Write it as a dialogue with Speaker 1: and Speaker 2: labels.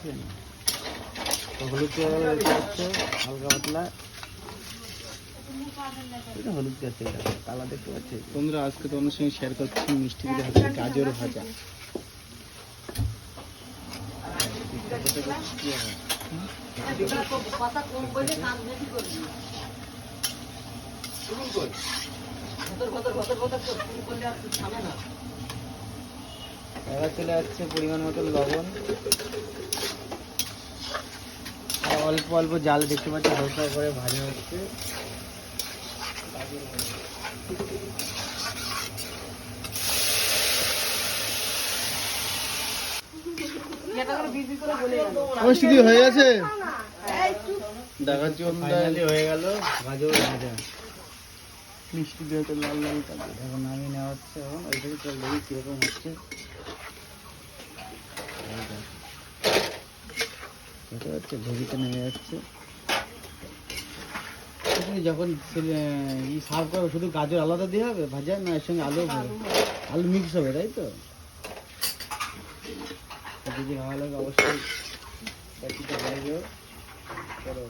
Speaker 1: হলুদ হচ্ছে হালকা পাতলা, এটা হলুদ গাছ, এটা কালা দেখতে পাচ্ছি।
Speaker 2: বন্ধুরা আজকে তোমাদের সঙ্গে শেয়ার করছি মিষ্টি দিয়ে হাতে গাজর ভাজা।
Speaker 1: এবার চলে যাচ্ছে পরিমাণ মতো লবণ, আর অল্প অল্প জাল দেখতে পাচ্ছি হালকা করে ভাজা হচ্ছে।
Speaker 2: মিষ্টি হয়ে গেছে, দেখাচ্ছি
Speaker 1: ফাইনালি হয়ে গেল গাজর ভাজা।
Speaker 2: মিষ্টি দিয়ে তো লাল লাল কালার।
Speaker 1: এখন নামিয়ে নেওয়া হচ্ছে। এখন ওই থেকে চল দেখি কীরকম হচ্ছে। দেখতে পাচ্ছে ভেজিতে নেমে যাচ্ছে। তুমি যখন সার্ভ করো শুধু গাজর আলাদা দিয়ে হবে ভাজা, না এর সঙ্গে আলু হবে? আলু মিক্স হবে, তাই তো? যদি ভালো লাগে অবশ্যই চলো।